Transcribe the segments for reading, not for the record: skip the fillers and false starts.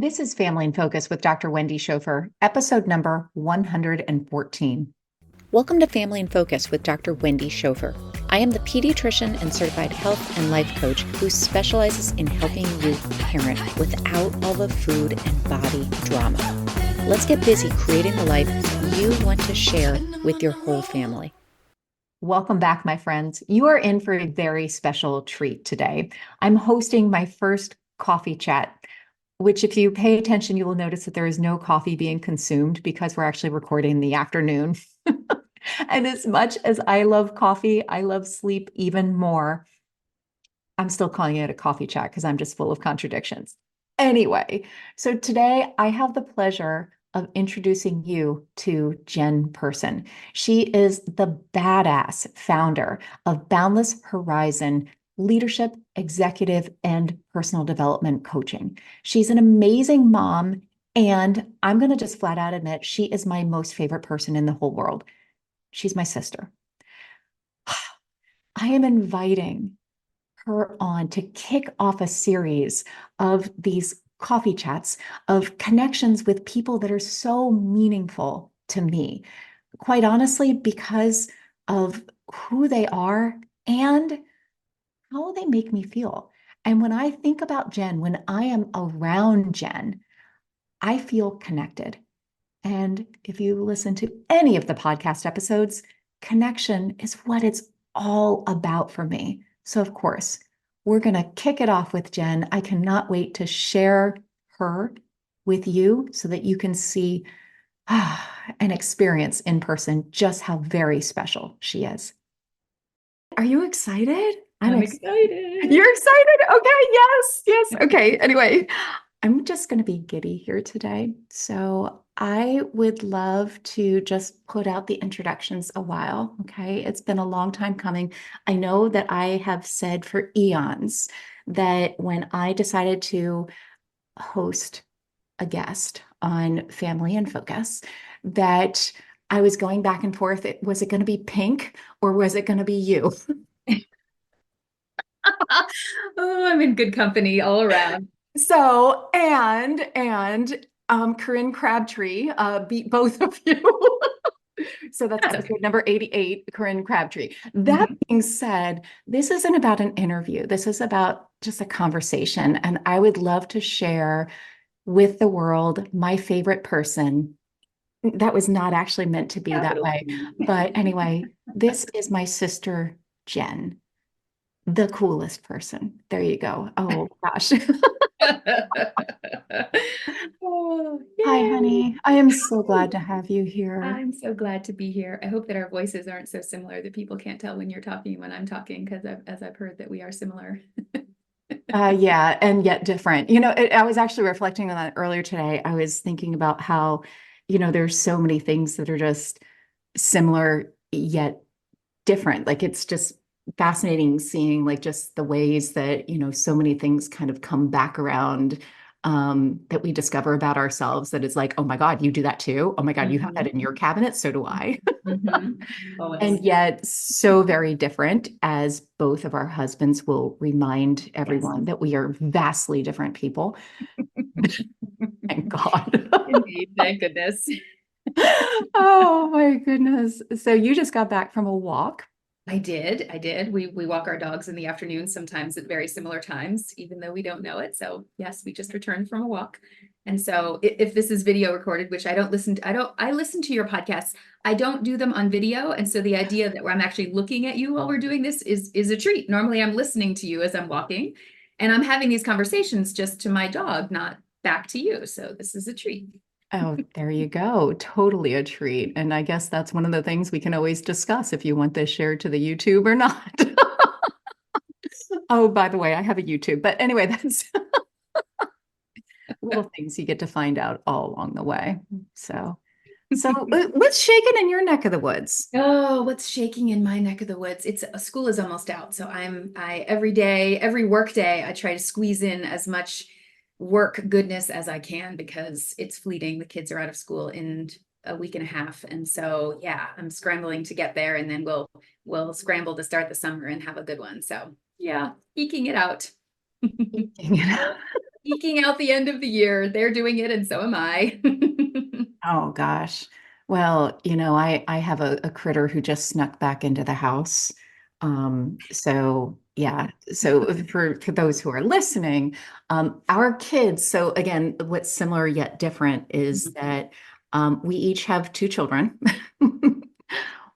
This is Family in Focus with Dr. Wendy Schofer, episode number 114. Welcome to Family in Focus with Dr. Wendy Schofer. I am the pediatrician and certified health and life coach who specializes in helping you parent without all the food and body drama. Let's get busy creating the life you want to share with your whole family. Welcome back, my friends. You are in for a very special treat today. I'm hosting my first coffee chat, which if you pay attention, you will notice that there is no coffee being consumed because we're actually recording in the afternoon. And as much as I love coffee, I love sleep even more. I'm still calling it a coffee chat because I'm just full of contradictions. Anyway, so today I have the pleasure of introducing you to Jen Person. She is the badass founder of Boundless Horizon Leadership, Executive, and Personal Development Coaching. She's an amazing mom, and I'm going to just flat out admit she is my most favorite person in the whole world. She's my sister. I am inviting her on to kick off a series of these coffee chats of connections with people that are so meaningful to me. Quite honestly, because of who they are and how they make me feel. And when I think about Jen, when I am around Jen, I feel connected. And if you listen to any of the podcast episodes, connection is what it's all about for me. So, of course, we're going to kick it off with Jen. I cannot wait to share her with you so that you can see and experience in person just how very special she is. Are you excited? I'm excited. You're excited? Okay, yes. Okay, anyway, I'm just going to be giddy here today. So I would love to just put out the introductions a while. Okay, it's been a long time coming. I know that I have said for eons that when I decided to host a guest on Family in Focus, that I was going back and forth. Was it going to be Pink or was it going to be you? Oh, I'm in good company all around. So, Corinne Crabtree beat both of you. So that's episode number 88, Corinne Crabtree. That being said, this isn't about an interview. This is about just a conversation. And I would love to share with the world my favorite person. That was not actually meant to be that way. But anyway, this is my sister, Jen, the coolest person. There you go. Oh, gosh. Oh, Hi, yay. honey. I am so glad to have you here. I'm so glad to be here. I hope that our voices aren't so similar that people can't tell when you're talking and when I'm talking, because as I've heard that we are similar. Yeah, and yet different. I was actually reflecting on that earlier today. I was thinking about how, there's so many things that are just similar yet different. Like it's just fascinating seeing like just the ways that, so many things kind of come back around that we discover about ourselves that it's like, oh my God, you do that too. Oh my God, you have that in your cabinet. So do I. And yet so very different, as both of our husbands will remind everyone that we are vastly different people. Thank God. Indeed, thank goodness. Oh my goodness. So you just got back from a walk. I did. We walk our dogs in the afternoon, sometimes at very similar times, even though we don't know it. So yes, we just returned from a walk. And so if this is video recorded, which I listen to your podcasts. I don't do them on video. And so the idea that I'm actually looking at you while we're doing this is a treat. Normally I'm listening to you as I'm walking, and I'm having these conversations just to my dog, not back to you. So this is a treat. Oh, there you go. Totally a treat. And I guess that's one of the things we can always discuss if you want this shared to the YouTube or not. Oh, by the way, I have a YouTube. But anyway, that's little things you get to find out all along the way. So what's shaking in your neck of the woods? Oh, what's shaking in my neck of the woods? School is almost out. So I every day, every work day, I try to squeeze in as much work goodness as I can, because it's fleeting. The kids are out of school in a week and a half. And so, yeah, I'm scrambling to get there, and then we'll scramble to start the summer and have a good one. So yeah, eking it out. eking out the end of the year. They're doing it, and so am I. Oh gosh. Well, I have a critter who just snuck back into the house. So yeah. So for those who are listening, our kids, so again, what's similar yet different is that we each have two children.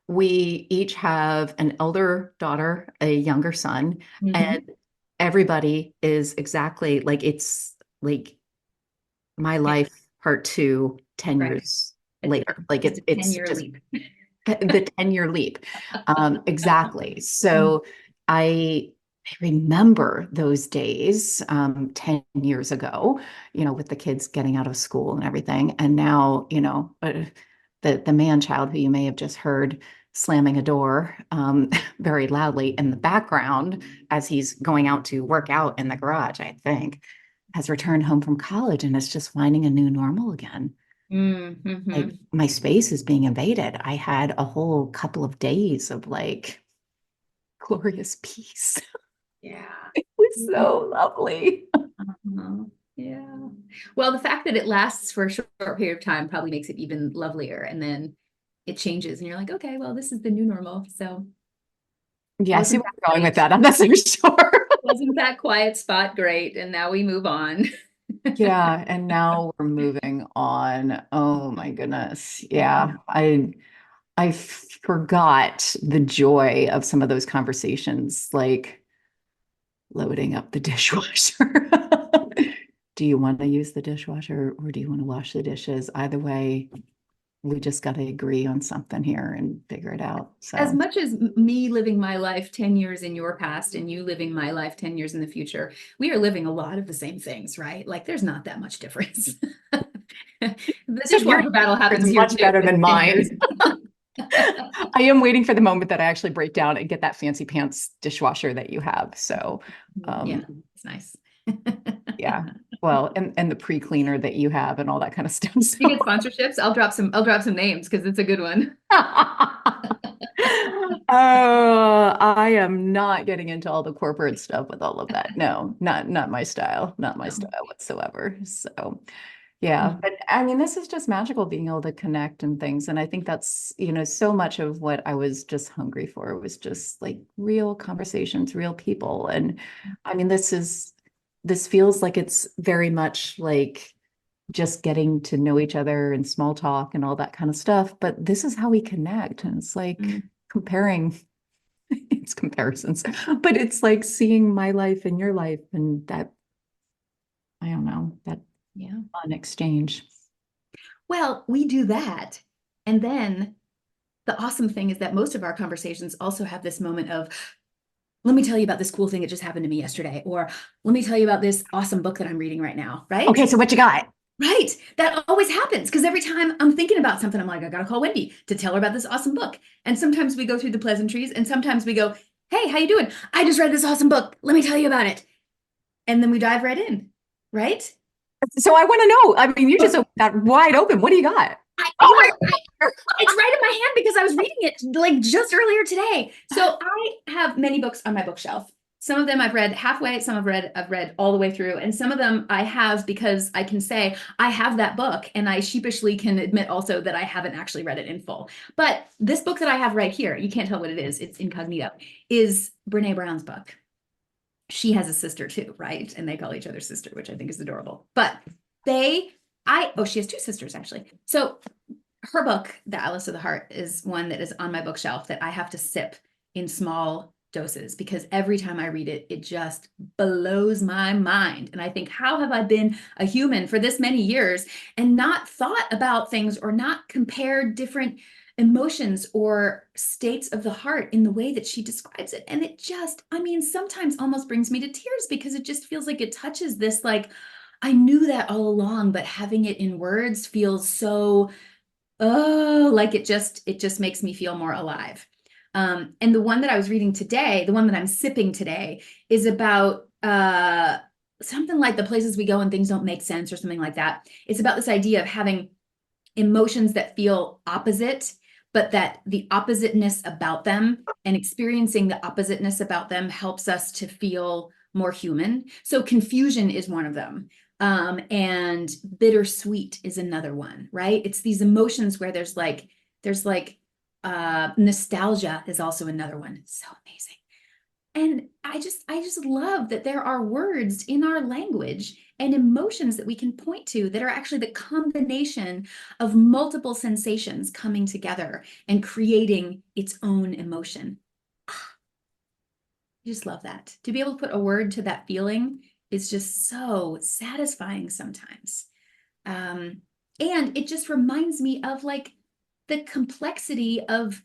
We each have an elder daughter, a younger son, Mhm. and everybody is exactly like it's like my Yeah, life part two, 10 right. years later. Like Just a it's 10-year just leap. the 10-year leap. Exactly. Mm. So I remember those days 10 years ago, with the kids getting out of school and everything. And now, the man child who you may have just heard slamming a door very loudly in the background as he's going out to work out in the garage, I think, has returned home from college and is just finding a new normal again. Like Mm-hmm. my space is being invaded. I had a whole couple of days of like glorious peace. Yeah. It was so lovely. Uh-huh. Yeah. Well, the fact that it lasts for a short period of time probably makes it even lovelier. And then it changes, and you're like, okay, well, this is the new normal. So Yeah, I see wasn't where that you're going with great? that. I'm not so sure. Wasn't that quiet spot great? And now we move on. Yeah, and now we're moving on. Oh my goodness. Mhm. Yeah, I forgot the joy of some of those conversations, like loading up the dishwasher. Do you want to use the dishwasher or do you want to wash the dishes? Either way, we just got to agree on something here and figure it out. As So, much as me living my life 10 years in your past and you living my life 10 years in the future, we are living a lot of the same things, right? Like there's not that much difference. The so your dishwasher battle is happens here much too better in than 10 mine. years. I am waiting for the moment that I actually break down and get that fancy pants dishwasher that you have. So, Yeah, um, it's nice. yeah. Well, and the pre-cleaner that you have and all that kind of stuff. You So get sponsorships? I'll drop some names because it's a good one. Oh, I am not getting into all the corporate stuff with all of that. No, not my style, not my No. style whatsoever. So, yeah, Mm. but I mean, this is just magical being able to connect and things. And I think that's, so much of what I was just hungry for was just like real conversations, real people. And I mean, this feels like it's very much like just getting to know each other and small talk and all that kind of stuff. But this is how we connect. And it's like Mm. comparing, it's comparisons, but it's like seeing my life and your life and that, I don't know, that Yeah. fun exchange. Well, we do that. And then the awesome thing is that most of our conversations also have this moment of, let me tell you about this cool thing that just happened to me yesterday, or let me tell you about this awesome book that I'm reading right now, right? Okay, so what you got? Right. That always happens because every time I'm thinking about something, I'm like, I gotta call Wendy to tell her about this awesome book. And sometimes we go through the pleasantries, and sometimes we go, hey, how you doing? I just read this awesome book. Let me tell you about it. And then we dive right in, right? So I want to know. I mean, you just opened that wide open. What do you got? Oh Well, my it's right in my hand because I was reading it like just earlier today. So I have many books on my bookshelf. Some of them I've read halfway, some I've read all the way through, and some of them I have because I can say I have that book, and I sheepishly can admit also that I haven't actually read it in full. But this book that I have right here, you can't tell what it is, it's incognito, is Brene Brown's book. She has a sister too, right? And they call each other sister, which I think is adorable. But she has two sisters actually. So her book, The Atlas of the Heart, is one that is on my bookshelf that I have to sip in small doses because every time I read it, it just blows my mind. And I think, how have I been a human for this many years and not thought about things or not compared different emotions or states of the heart in the way that she describes it? And it just, I mean, sometimes almost brings me to tears because it just feels like it touches this, like, I knew that all along, but having it in words feels so, oh, like it just makes me feel more alive. And the one that I was reading today, the one that I'm sipping today, is about something like the places we go and things don't make sense or something like that. It's about this idea of having emotions that feel opposite, but that the oppositeness about them and experiencing the oppositeness about them helps us to feel more human. So confusion is one of them. And bittersweet is another one, right? It's these emotions where there's like nostalgia is also another one. So amazing. And I just love that there are words in our language and emotions that we can point to that are actually the combination of multiple sensations coming together and creating its own emotion. I just love that. To be able to put a word to that feeling is just so satisfying sometimes. And it just reminds me of like the complexity of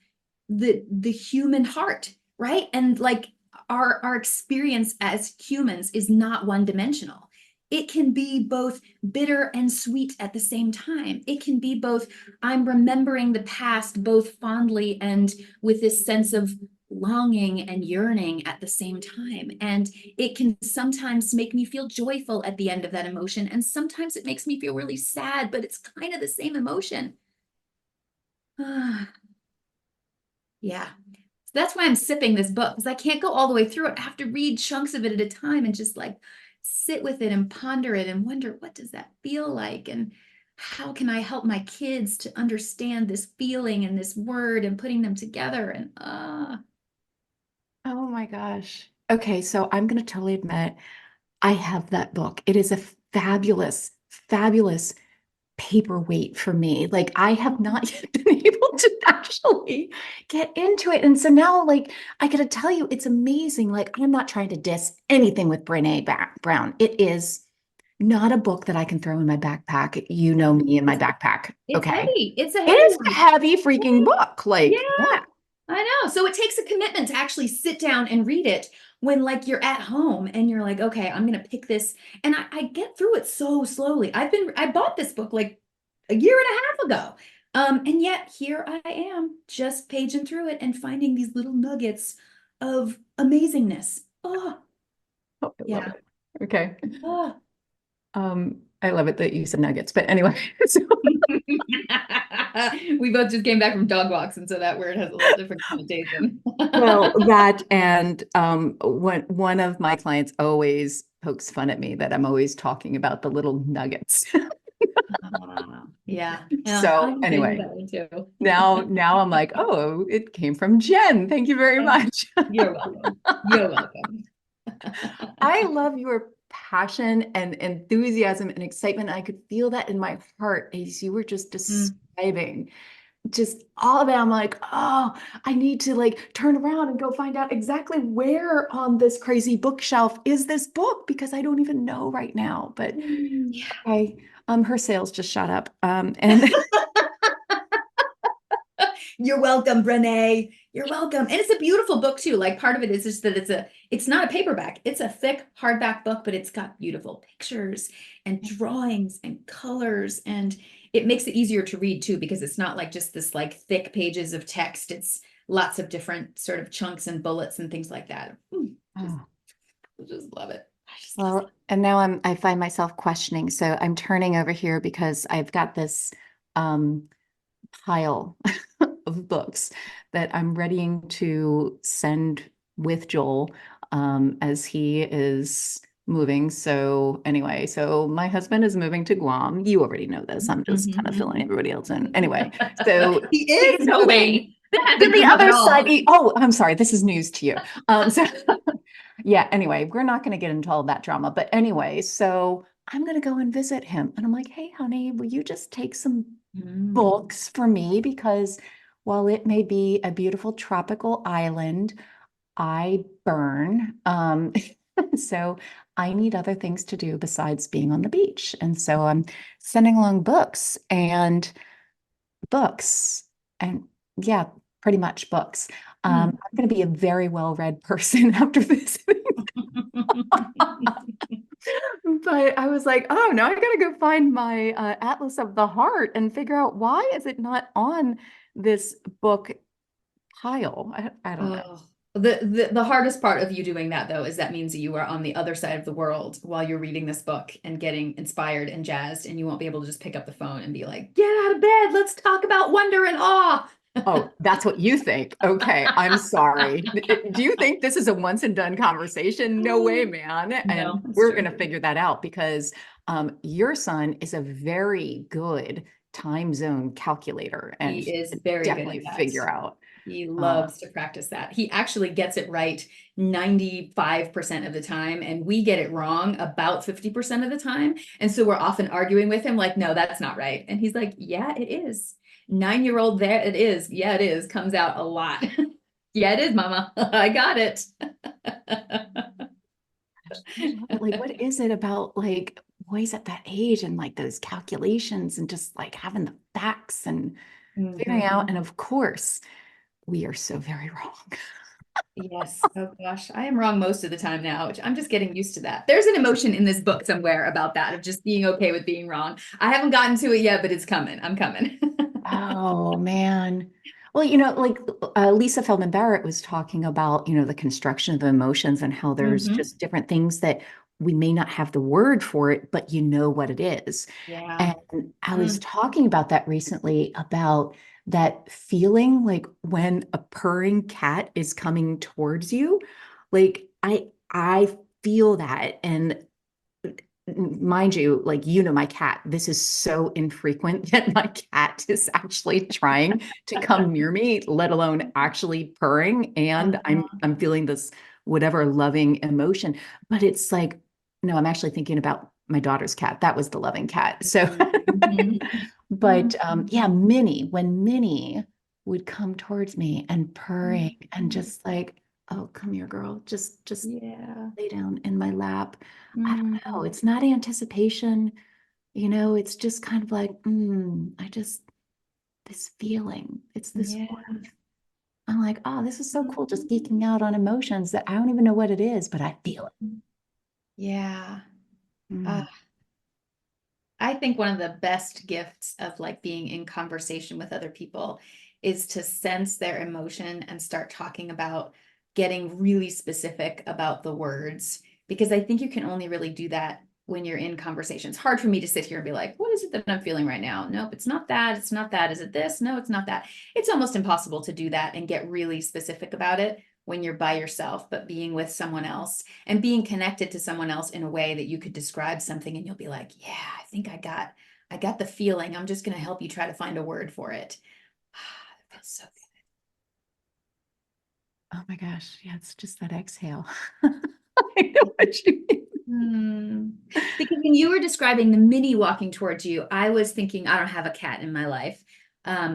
the human heart, right? And like our experience as humans is not one dimensional. It can be both bitter and sweet at the same time. It can be both, I'm remembering the past both fondly and with this sense of longing and yearning at the same time. And it can sometimes make me feel joyful at the end of that emotion. And sometimes it makes me feel really sad, but it's kind of the same emotion. Yeah. So that's why I'm sipping this book, because I can't go all the way through it. I have to read chunks of it at a time and just like sit with it and ponder it and wonder, what does that feel like? And how can I help my kids to understand this feeling and this word and putting them together? And Oh my gosh. Okay, so I'm going to totally admit I have that book. It is a fabulous, fabulous paperweight for me. Like I have not yet been able to actually get into it. And so now, like, I gotta tell you, it's amazing. Like, I'm not trying to diss anything with Brene Brown. It is not a book that I can throw in my backpack. You know me in my backpack. it's Okay. heavy. It's a It heavy is a one. heavy freaking book. Yeah, Like, yeah. I know. So it takes a commitment to actually sit down and read it when like you're at home and you're like, okay, I'm gonna pick this. And I get through it so slowly. I bought this book like a year and a half ago. And yet here I am just paging through it and finding these little nuggets of amazingness. Oh, Oh, I love yeah. it. Okay. Oh. I love it that you said nuggets. But anyway, so We both just came back from dog walks, and so that word has a little different connotation. well, that and one of my clients always pokes fun at me that I'm always talking about the little nuggets. Yeah, yeah, I So can think of anyway, that one too. now I'm like, oh, it came from Jen. Thank you very much. You're welcome. You're welcome. I love your passion and enthusiasm and excitement. I could feel that in my heart as you were just Mm. describing just all of it. I'm like, oh, I need to like turn around and go find out exactly where on this crazy bookshelf is this book because I don't even know right now. But Yeah. okay, her sales just shot up. And You're welcome, Brene. You're welcome. And it's a beautiful book too. Like part of it is just that it's not a paperback. It's a thick hardback book, but it's got beautiful pictures and drawings and colors. And it makes it easier to read too, because it's not like just this like thick pages of text. It's lots of different sort of chunks and bullets and things like that. oh, Just love it. I just love well, and now I find myself questioning. So I'm turning over here because I've got this um pile of books that I'm readying to send with Joel as he is moving. So anyway, so my husband is moving to Guam. You already know this. I'm just kind of filling everybody else in. Anyway, so He he's is moving moving. That to hasn't the come up at other all. side. Oh, I'm sorry. This is news to you. So yeah, anyway, we're not going to get into all that drama. But anyway, so I'm going to go and visit him. And I'm like, hey, honey, will you just take some Mm. books for me? Because while it may be a beautiful tropical island, I burn. So I need other things to do besides being on the beach. And so I'm sending along books and yeah, pretty much books. Mm. I'm going to be a very well-read person after this. But I was like, oh, now I got to go find my Atlas of the Heart and figure out why is it not on this book pile? I don't know. Oh, the hardest part of you doing that though is that means that you are on the other side of the world while you're reading this book and getting inspired and jazzed, and you won't be able to just pick up the phone and be like, "Get out of bed, let's talk about wonder and awe." Oh, that's what you think. Okay, I'm sorry. Do you think this is a once and done conversation? No way, man. And No, it's we're true. going to figure that out because your son is a very good time zone calculator He and is very good definitely at that. figure out. He Uh, loves to practice that. He actually gets it right 95% of the time, and we get it wrong about 50% of the time. And so we're often arguing with him, like, no, that's not right. And he's like, yeah, it is. 9-year-old, there it is. Yeah, it is. Comes out a lot. Yeah, it is, mama. I got it. I love it. Like, what is it about like boys at that age and like those calculations and just like having the facts and figuring out? Mhm. And of course, we are so very wrong. Yes. Oh gosh, I am wrong most of the time now, which I'm just getting used to that. There's an emotion in this book somewhere about that, of just being okay with being wrong. I haven't gotten to it yet, but it's coming. I'm coming. Oh man. Well, like Lisa Feldman Barrett was talking about, the construction of emotions and how there's Hmm. just different things that we may not have the word for it, but you know what it is. Yeah. And I was Mm. talking about that recently about that feeling like when a purring cat is coming towards you. Like I feel that. And mind you, like, my cat, this is so infrequent that my cat is actually trying to come near me, let alone actually purring. And Uh-huh. I'm feeling this whatever loving emotion. But it's like, no, I'm actually thinking about my daughter's cat. That was the loving cat. So, Mhm. but yeah, Minnie, when Minnie would come towards me and purring and Mhm. just like, oh, come here, girl, just Yeah. lay down in my lap. I don't know. Mm. It's not anticipation, it's just kind of like, this feeling. It's this Yeah. warmth. I'm like, oh, this is so cool. Just geeking out on emotions that I don't even know what it is, but I feel it. Yeah. Uh, Mm. I think one of the best gifts of like being in conversation with other people is to sense their emotion and start talking about getting really specific about the words. Because I think you can only really do that when you're in conversation. It's hard for me to sit here and be like, what is it that I'm feeling right now? Nope, it's not that. It's not that. Is it this? No, it's not that. It's almost impossible to do that and get really specific about it when you're by yourself, but being with someone else and being connected to someone else in a way that you could describe something and you'll be like, yeah, I think I got the feeling. I'm just going to help you try to find a word for it. That feels so Oh my gosh. Yeah, it's just that exhale. I know what you mean. good. Because when you were describing the mini walking towards you, I was thinking I don't have a cat in my life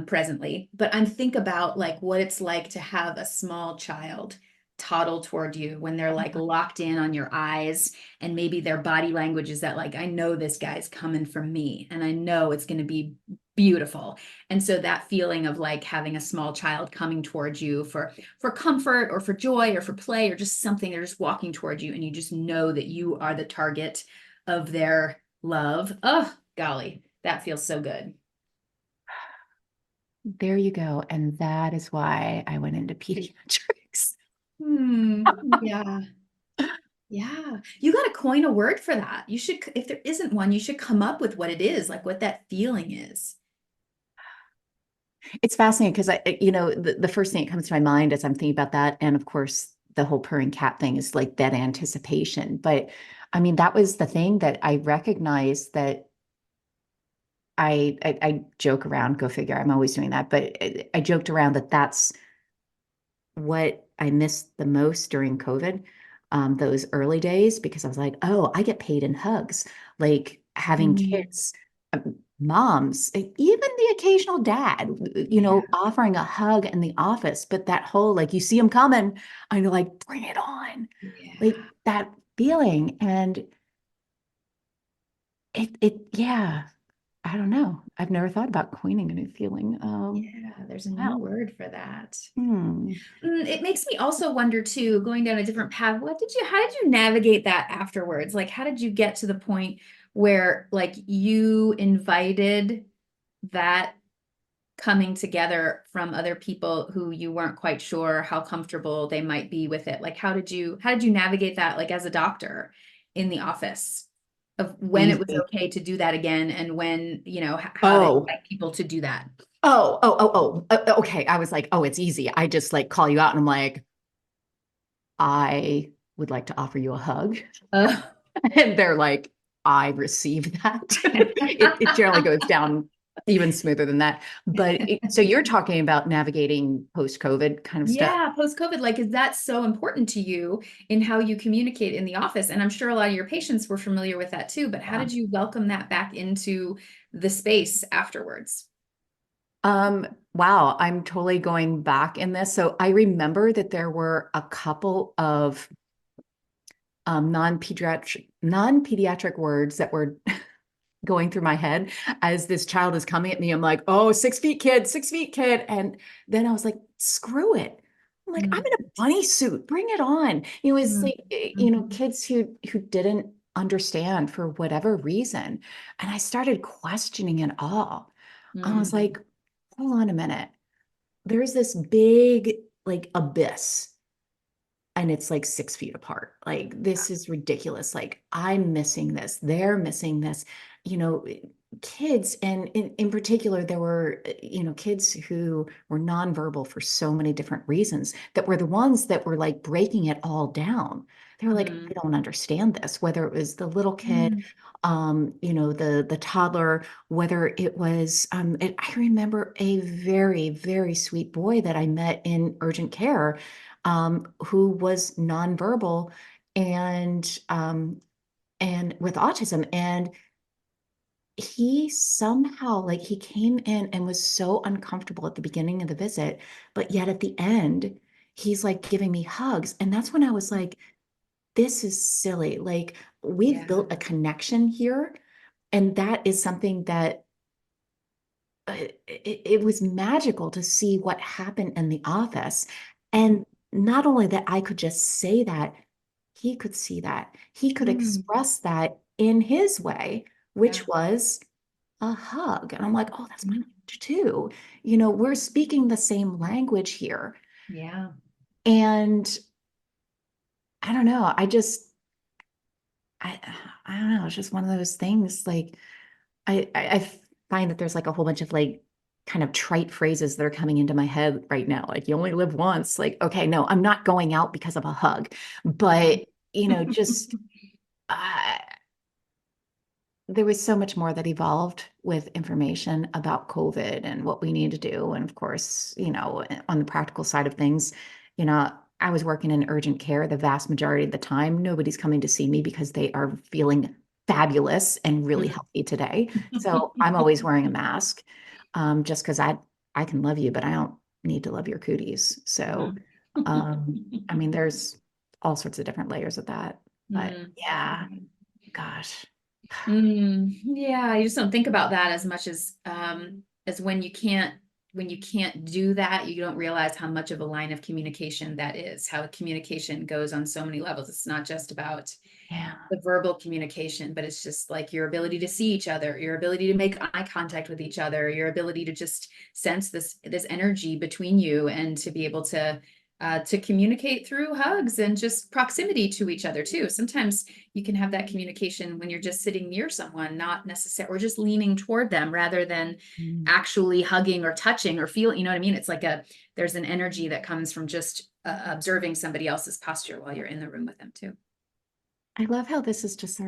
presently, but I'm think about like what it's like to have a small child toddle toward you when they're like locked in on your eyes, and maybe their body language is that like I know this guy's coming from me and I know it's going to be beautiful. And so that feeling of like having a small child coming towards you for comfort or for joy or for play or just something, they're just walking towards you and you just know that you are the target of their love. Oh, golly, that feels so good. There you go. And that is why I went into pediatrics. Yeah. Yeah. You got to coin a word for that. You should, if there isn't one, you should come up with what it is, like what that feeling is. It's fascinating because the first thing that comes to my mind as I'm thinking about that, and of course, the whole purring cat thing is like that anticipation. But I mean, that was the thing that I recognized that I joke around, go figure, I'm always doing that, but I joked around that that's what I missed the most during COVID, those early days, because I was like, oh, I get paid in hugs, like having Mm. kids, moms, even the occasional dad, Yeah. offering a hug in the office, but that whole like you see them coming, and you're like, bring it on, like Yeah. that feeling, and yeah, I don't know. I've never thought about coining a new feeling. Yeah. There's a new Wow. word for that. Hmm. It makes me also wonder too, going down a different path, how did you navigate that afterwards? Like, how did you get to the point where like you invited that coming together from other people who you weren't quite sure how comfortable they might be with it? Like, how did you navigate that like as a doctor in the office of when it was Easy. okay to do that again and when, you know, how to Oh, invite people to do that. okay. I was like, oh, it's easy. I just like call you out and I'm like, I would like to offer you a hug. Uh, And they're like, I received that. It generally goes down even smoother than that. So you're talking about navigating post-COVID kind of stuff. Yeah, post-COVID, like, is that so important to you in how you communicate in the office? And I'm sure a lot of your patients were familiar with that too, but how Yeah. did you welcome that back into the space afterwards? Wow, I'm totally going back in this. So I remember that there were a couple of non-pediatric words that were going through my head as this child is coming at me. I'm like, oh, 6 feet kid, 6 feet kid. And then I was like, screw it. I'm like, I'm Mm, in a bunny suit. Bring it on. It's mm, like, mhm, kids who didn't understand for whatever reason. And I started questioning it all. I was mm, like, hold on a minute. There's this big like abyss and it's like 6 feet apart. Like, this is ridiculous. Like, I'm missing this. They're missing this. You know, kids, and in particular, there were, kids who were nonverbal for so many different reasons that were the ones that were like breaking it all down. They were like, I mm, don't understand this, whether it was the little kid, mm, the toddler, whether it was, I remember a very, very sweet boy that I met in urgent care who was nonverbal and with autism. And he somehow, like, he came in and was so uncomfortable at the beginning of the visit, but yet at the end, he's like giving me hugs. And that's when I was like, this is silly. Like, we've yeah. built a connection here. And that is something that it was magical to see what happened in the office. And not only that, I could just say that, he could see that. He could Mm, express that in his way, yeah. which was a hug. And I'm like, oh, that's my Mm, language too. We're speaking the same language here. yeah. And I don't know. I, I don't know. It's just one of those things. Like, I find that there's like a whole bunch of like kind of trite phrases that are coming into my head right now. Like, you only live once. Like, okay, no, I'm not going out because of a hug, Mm. but just uh, there was so much more that evolved with information about COVID and what we need to do. And of course, on the practical side of things, I was working in urgent care the vast majority of the time. Nobody's coming to see me because they are feeling fabulous and really Mm. healthy today. So I'm always wearing a mask, just because I can love you, but I don't need to love your cooties. So, Mhm. I mean, there's all sorts of different layers of that. But Mm. yeah, gosh. Yeah, you just don't think about that as when you can't do that, you don't realize how much of a line of communication that is, how communication goes on so many levels. It's not just about Yeah. the verbal communication, but it's just like your ability to see each other, your ability to make eye contact with each other, your ability to just sense this energy between you and to be able to communicate through hugs and just proximity to each other too. Sometimes you can have that communication when you're just sitting near someone, not necessarily, or just leaning toward them rather than Mm. actually hugging or touching or feeling, you know what I mean? It's like there's an energy that comes from just observing somebody else's posture while you're in the room with them too. I love how this is just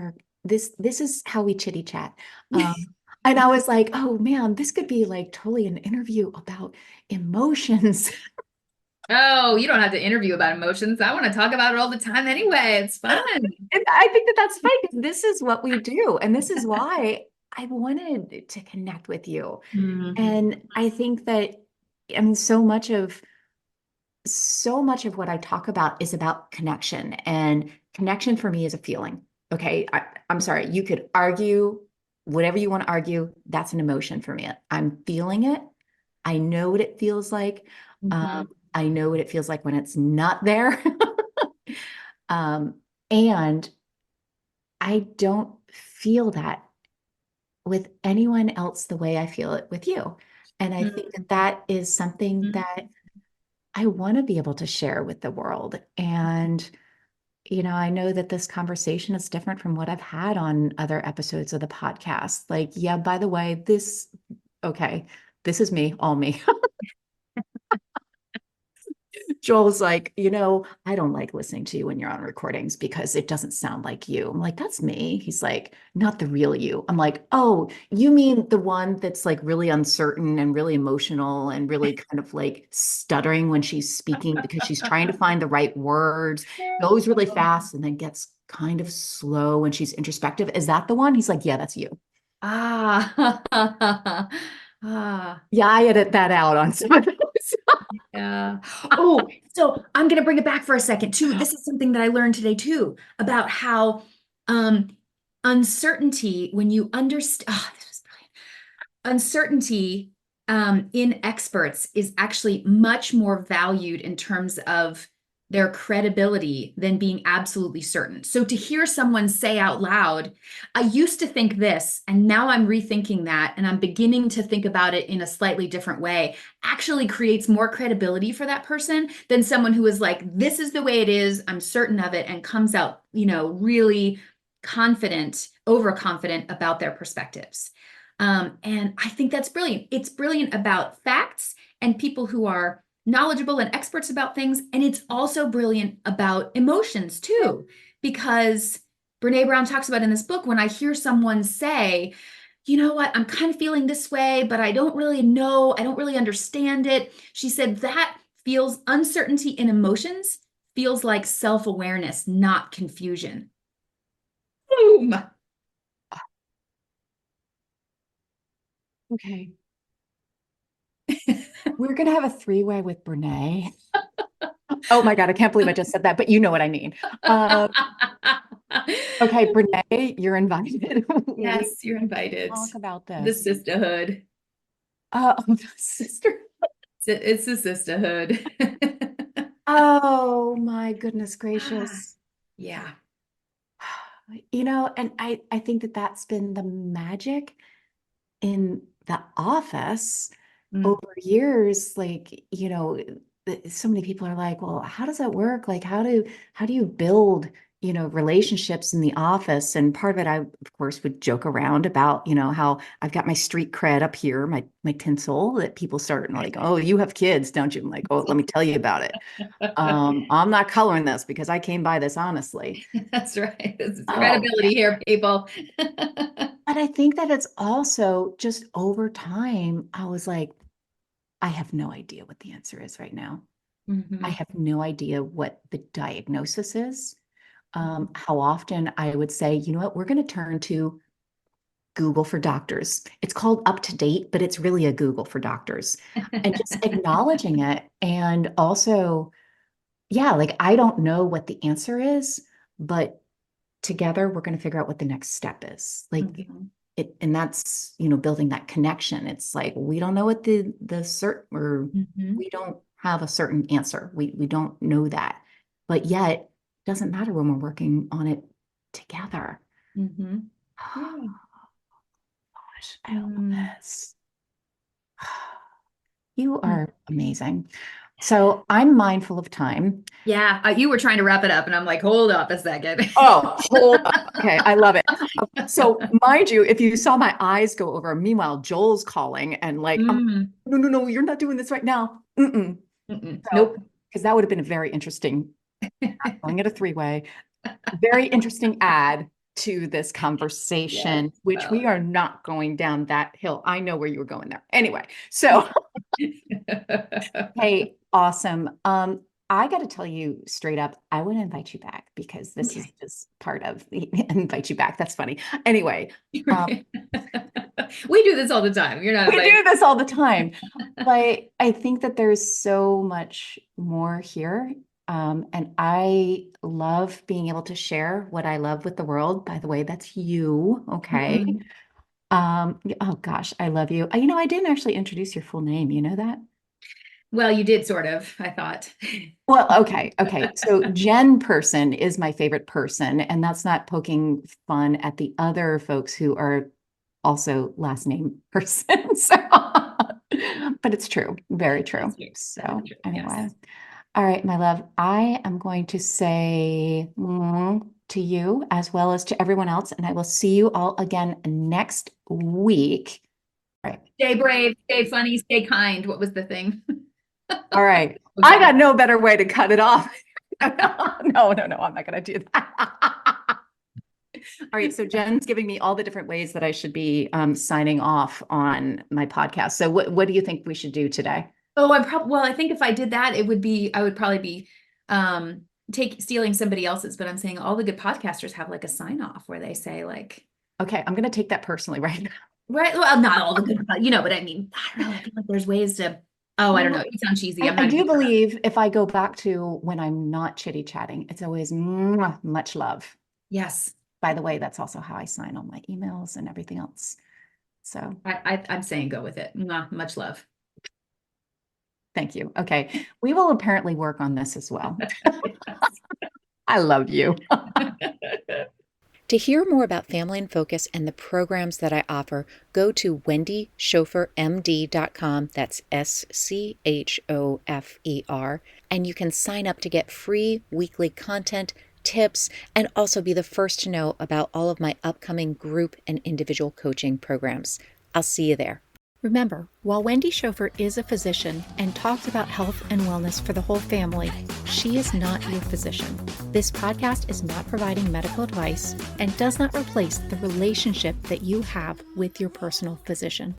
this is how we chitty chat. And I was like, oh man, this could be like totally an interview about emotions. Oh, you don't have to interview about emotions. I want to talk about it all the time anyway. It's fun. And I think that that's fine because this is what we do. And this is why I wanted to connect with you. Mhm. And I think that, I mean, so much of what I talk about is about connection. And connection for me is a feeling. Okay. I'm sorry. You could argue whatever you want to argue. That's an emotion for me. I'm feeling it. I know what it feels like. Mhm. I know what it feels like when it's not there. um, and I don't feel that with anyone else the way I feel it with you. And I think that that is something Mhm. that I want to be able to share with the world. And I know that this conversation is different from what I've had on other episodes of the podcast. Like, yeah, by the way, okay, this is me, all me. Joel was like, I don't like listening to you when you're on recordings because it doesn't sound like you. I'm like, that's me. He's like, not the real you. I'm like, oh, you mean the one that's like really uncertain and really emotional and really kind of like stuttering when she's speaking because she's trying to find the right words, goes really fast and then gets kind of slow when she's introspective. Is that the one? He's like, yeah, that's you. Ah, ah, Yeah, I edit that out on some of those. yeah. Oh, so I'm gonna bring it back for a second too. This is something that I learned today too about how um uncertainty when you understand. Oh, this was brilliant. Uncertainty in experts is actually much more valued in terms of their credibility than being absolutely certain. So to hear someone say out loud, I used to think this, and now I'm rethinking that, and I'm beginning to think about it in a slightly different way, actually creates more credibility for that person than someone who is like, this is the way it is, I'm certain of it, and comes out, really confident, overconfident about their perspectives. And I think that's brilliant. It's brilliant about facts and people who are knowledgeable and experts about things. And it's also brilliant about emotions too, because Brene Brown talks about in this book, when I hear someone say, you know what, I'm kind of feeling this way, but I don't really know, I don't really understand it. She said that feels uncertainty in emotions, feels like self-awareness, not confusion. Boom. Okay. We're going to have a three-way with Brene. Oh my God, I can't believe I just said that, but you know what I mean. Uh, okay, Brene, you're invited. We Yes, you're invited. talk about The this. sisterhood. Sister. It's the sisterhood. Oh my goodness gracious. Yeah. And I think that that's been the magic in the office Mm. over years. Like, so many people are like, well, how does that work? Like, how do you build, relationships in the office? And part of it, I, of course, would joke around about, how I've got my street cred up here, my tinsel that people start like, oh, you have kids, don't you? I'm like, oh, let me tell you about it. I'm not coloring this because I came by this honestly. That's right. This is Oh, yeah. credibility here, people. But I think that it's also just over time, I was like, I have no idea what the answer is right now. I Mhm. have no idea what the diagnosis is. How often I would say, you know what, we're going to turn to Google for doctors. It's called Up to Date, but it's really a Google for doctors. And just acknowledging it. And also, yeah, like I don't know what the answer is, but together we're going to figure out what the next step is. Like Mhm. and that's, building that connection. It's like we don't know what the cert or Mhm. we don't have a certain answer. We don't know that. But yet it doesn't matter when we're working on it together. Mhm. Yeah. Gosh, I love Mm. this. You Mm. are amazing. So I'm mindful of time. Yeah, you were trying to wrap it up, and I'm like, hold up a second. Oh, hold up. Okay, I love it. So, mind you, if you saw my eyes go over, meanwhile, Joel's calling and like, Mm. no, no, no, you're not doing this right now. Mm-mm. Mm-mm. So, Nope. because that would have been a very interesting, calling it a three-way, very interesting add to this Yes. conversation, which we Well. are not going down that hill. I know where you were going there. Anyway, so hey, awesome. I got to tell you straight up, I want to invite you back because this is Okay. just part of the invite you back. That's funny. Anyway, um, We do this all the time. You're not we invited. do this all the time, but I think that there's so much more here. And I love being able to share what I love with the world. By the way, that's you. Okay. Mm-mm. Oh gosh, I love you. I didn't actually introduce your full name. You know that? Well, you did sort of, I thought. Well, okay, okay. So Jen person is my favorite person, and that's not poking fun at the other folks who are also last name person. So, but it's true, very That's true. true. That is So true. anyway, Yes. All right, my love, I am going to say to you as well as to everyone else, and I will see you all again next week. All right. Stay brave, stay funny, stay kind. What was the thing? All right. I Okay. got no better way to cut it off. No, I'm not going to do that. All right. So Jen's giving me all the different ways that I should be signing off on my podcast. So what do you think we should do today? Oh, I think if I did that, I would probably be stealing somebody else's, but I'm saying all the good podcasters have like a sign off where they say like, Okay, I'm going to take that personally right now. right, well, not all the good, but I mean, I don't know, I feel like there's ways to, I don't know, it sounds cheesy. I'm I not do doing that. believe if I go back to when I'm not chitty chatting, it's always much love. Yes. By the way, that's also how I sign all my emails and everything else. So I'm saying go with it. Mwah, much love. thank you. Okay. We will apparently work on this as well. I love you. To hear more about Family in Focus and the programs that I offer, go to wendyschofermd.com. That's SCHOFER. And you can sign up to get free weekly content, tips, and also be the first to know about all of my upcoming group and individual coaching programs. I'll see you there. Remember, while Wendy Schofer is a physician and talks about health and wellness for the whole family, she is not your physician. This podcast is not providing medical advice and does not replace the relationship that you have with your personal physician.